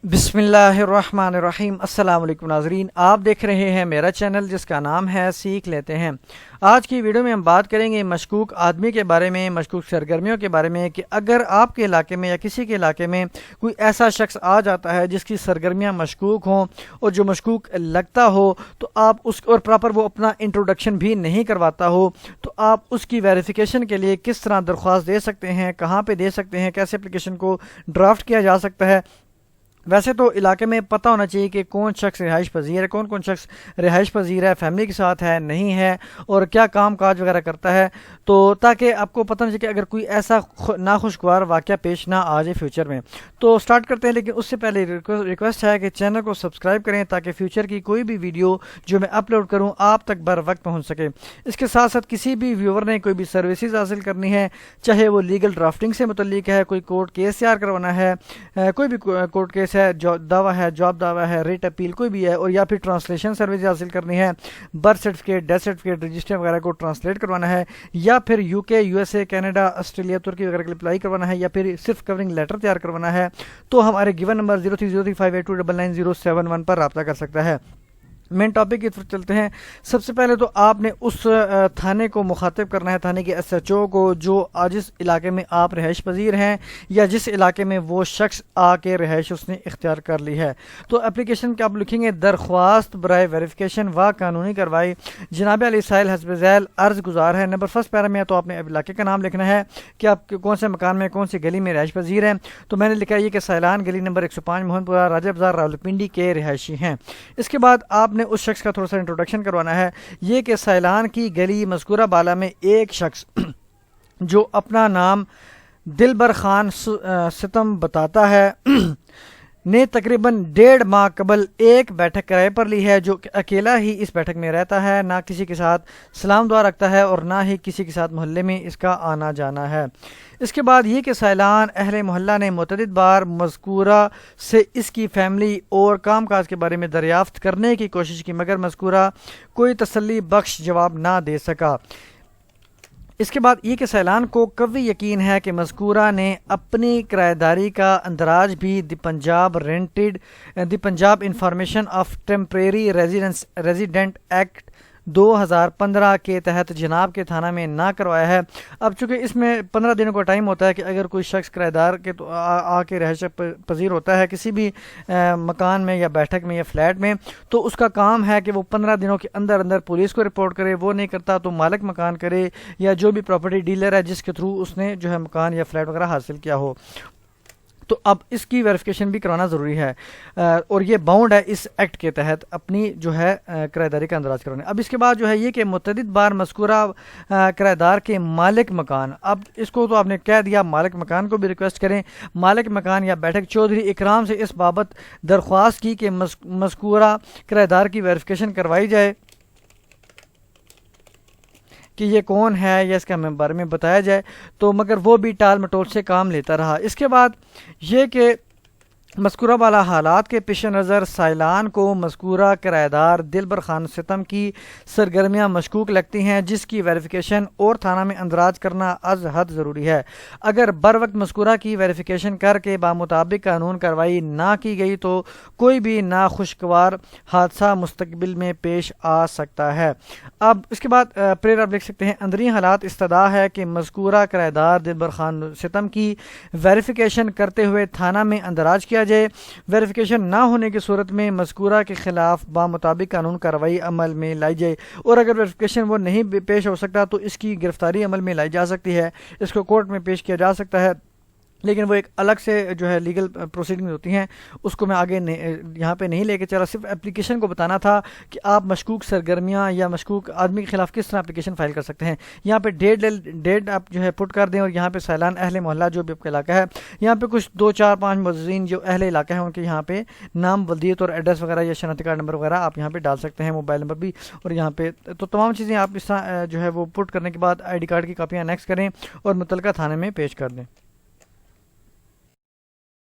بسم اللہ الرحمن الرحیم۔ السلام علیکم ناظرین، آپ دیکھ رہے ہیں میرا چینل جس کا نام ہے سیکھ لیتے ہیں۔ آج کی ویڈیو میں ہم بات کریں گے مشکوک آدمی کے بارے میں، مشکوک سرگرمیوں کے بارے میں، کہ اگر آپ کے علاقے میں یا کسی کے علاقے میں کوئی ایسا شخص آ جاتا ہے جس کی سرگرمیاں مشکوک ہوں اور جو مشکوک لگتا ہو تو آپ اس اور پراپر وہ اپنا انٹروڈکشن بھی نہیں کرواتا ہو تو آپ اس کی ویریفیکیشن کے لیے کس طرح درخواست دے سکتے ہیں، کہاں پہ دے سکتے ہیں، کیسے اپلیکیشن کو ڈرافٹ کیا جا سکتا ہے۔ ویسے تو علاقے میں پتہ ہونا چاہیے کہ کون شخص رہائش پذیر ہے، کون شخص رہائش پذیر ہے، فیملی کے ساتھ ہے نہیں ہے، اور کیا کام کاج وغیرہ کرتا ہے، تو تاکہ آپ کو پتہ نہیں چلے کہ اگر کوئی ایسا ناخوشگوار واقعہ پیش نہ آ جائے فیوچر میں۔ تو سٹارٹ کرتے ہیں، لیکن اس سے پہلے ریکویسٹ ہے کہ چینل کو سبسکرائب کریں تاکہ فیوچر کی کوئی بھی ویڈیو جو میں اپلوڈ کروں آپ تک بر وقت پہنچ سکے۔ اس کے ساتھ ساتھ کسی بھی ویور نے کوئی بھی سروسز حاصل کرنی ہے، چاہے وہ لیگل ڈرافٹنگ سے متعلق ہے، کوئی کورٹ کیس تیار کروانا ہے، کوئی بھی کورٹ کیس ہے، دعویٰ ہے، جاب دعویٰ ہے، ریٹ اپیل کوئی بھی ہے، اور یا پھر ٹرانسلیشن سروس حاصل کرنی ہے، birth certificate, death certificate, register وغیرہ کو ٹرانسلیٹ کروانا ہے، یا پھر U K, U S A, Canada, Australia, ترکی وغیرہ کے لیے اپلائی کروانا ہے، یا پھر صرف کورنگ لیٹر تیار کروانا ہے، تو ہمارے گیون نمبر 030358299071 پر رابطہ کر سکتا ہے۔ مین ٹاپک کی طرف چلتے ہیں۔ سب سے پہلے تو آپ نے اس تھانے کو مخاطب کرنا ہے، تھانے کے ایس ایچ او کو، جو جس علاقے میں آپ رہائش پذیر ہیں یا جس علاقے میں وہ شخص آ کے رہائش اس نے اختیار کر لی ہے۔ تو اپلیکیشن کے آپ لکھیں گے درخواست برائے ویریفیکیشن و قانونی کارروائی جناب علی سائل حسب ذیل عرض گزار ہے۔ نمبر فرسٹ پیرا میں تو آپ نے علاقے کا نام لکھنا ہے کہ آپ کون سے مکان میں، کون سی گلی میں رہائش پذیر ہیں۔ تو میں نے لکھا یہ کہ سیلان گلی نمبر 105 محمد پورہ راجہ بازار راولپنڈی کے رہائشی ہیں۔ اس کے بعد آپ نے اس شخص کا تھوڑا سا انٹروڈکشن کروانا ہے، یہ کہ سیلان کی گلی مذکورہ بالا میں ایک شخص جو اپنا نام دلبر خان ستم بتاتا ہے نے تقریباً 1.5 ماہ قبل ایک بیٹھک کرائے پر لی ہے، جو کہ اکیلا ہی اس بیٹھک میں رہتا ہے، نہ کسی کے ساتھ سلام دعا رکھتا ہے اور نہ ہی کسی کے ساتھ محلے میں اس کا آنا جانا ہے۔ اس کے بعد یہ کہ سیلان اہل محلہ نے متعدد بار مذکورہ سے اس کی فیملی اور کام کاج کے بارے میں دریافت کرنے کی کوشش کی، مگر مذکورہ کوئی تسلی بخش جواب نہ دے سکا۔ اس کے بعد یہ کہ سیلان کو قوی یقین ہے کہ مذکورہ نے اپنی کرایہ داری کا اندراج بھی the Punjab information of temporary resident act 2015 کے تحت جناب کے تھانہ میں نہ کروایا ہے۔ اب چونکہ اس میں 15 دنوں کا ٹائم ہوتا ہے کہ اگر کوئی شخص کرایہ دار کے تو آ کے رہائش پذیر ہوتا ہے کسی بھی مکان میں یا بیٹھک میں یا فلیٹ میں، تو اس کا کام ہے کہ وہ 15 دنوں کے اندر اندر پولیس کو رپورٹ کرے۔ وہ نہیں کرتا تو مالک مکان کرے یا جو بھی پراپرٹی ڈیلر ہے جس کے تھرو اس نے جو ہے مکان یا فلیٹ وغیرہ حاصل کیا ہو، تو اب اس کی ویریفیکیشن بھی کرانا ضروری ہے، اور یہ باؤنڈ ہے اس ایکٹ کے تحت اپنی جو ہے کرایہ داری کا اندراج کرانے۔ اب اس کے بعد جو ہے یہ کہ متعدد بار مذکورہ کرایہ دار کے مالک مکان، اب اس کو تو آپ نے کہہ دیا، مالک مکان کو بھی ریکویسٹ کریں، مالک مکان یا بیٹھک چودھری اکرام سے اس بابت درخواست کی کہ مذکورہ کرایہ دار کی ویریفیکیشن کروائی جائے کہ یہ کون ہے یا اس کے بارے میں بتایا جائے، تو مگر وہ بھی ٹال مٹول سے کام لیتا رہا۔ اس کے بعد یہ کہ مذکورہ والا حالات کے پیش نظر سیلان کو مذکورہ کرایہ دار دلبر خان ستم کی سرگرمیاں مشکوک لگتی ہیں، جس کی ویریفیکیشن اور تھانہ میں اندراج کرنا از حد ضروری ہے۔ اگر بر وقت مذکورہ کی ویریفیکیشن کر کے بامطابق قانون کارروائی نہ کی گئی تو کوئی بھی ناخوشگوار حادثہ مستقبل میں پیش آ سکتا ہے۔ اب اس کے بعد پریر آپ لکھ سکتے ہیں، اندرین حالات استدعا ہے کہ مذکورہ کرایہ دار دلبر خان ستم کی ویریفیکیشن کرتے ہوئے تھانہ میں اندراج کیا جائے۔ ویریفیکیشن نہ ہونے کی صورت میں مذکورہ کے خلاف بامطابق قانون کارروائی عمل میں لائی جائے، اور اگر ویریفیکیشن وہ نہیں پیش ہو سکتا تو اس کی گرفتاری عمل میں لائی جا سکتی ہے، اس کو کورٹ میں پیش کیا جا سکتا ہے، لیکن وہ ایک الگ سے جو ہے لیگل پروسیڈنگ ہوتی ہیں، اس کو میں آگے یہاں پہ نہیں لے کے چلا، صرف اپلیکیشن کو بتانا تھا کہ آپ مشکوک سرگرمیاں یا مشکوک آدمی کے خلاف کس طرح اپلیکیشن فائل کر سکتے ہیں۔ یہاں پہ ڈیٹ آپ جو ہے پٹ کر دیں، اور یہاں پہ سیلان اہل محلہ جو بھی آپ کا علاقہ ہے، یہاں پہ کچھ 2 4 5 معززین جو اہل علاقہ ہیں ان کے یہاں پہ نام، ولدیت اور ایڈریس وغیرہ یا شناختی کارڈ نمبر وغیرہ آپ یہاں پہ ڈال سکتے ہیں، موبائل نمبر بھی، اور یہاں پہ تو تمام چیزیں آپ اس طرح جو ہے وہ پٹ کرنے کے بعد آئی ڈی کارڈ کی کاپیاں انیکس کریں اور متعلقہ تھانے میں پیش کر دیں۔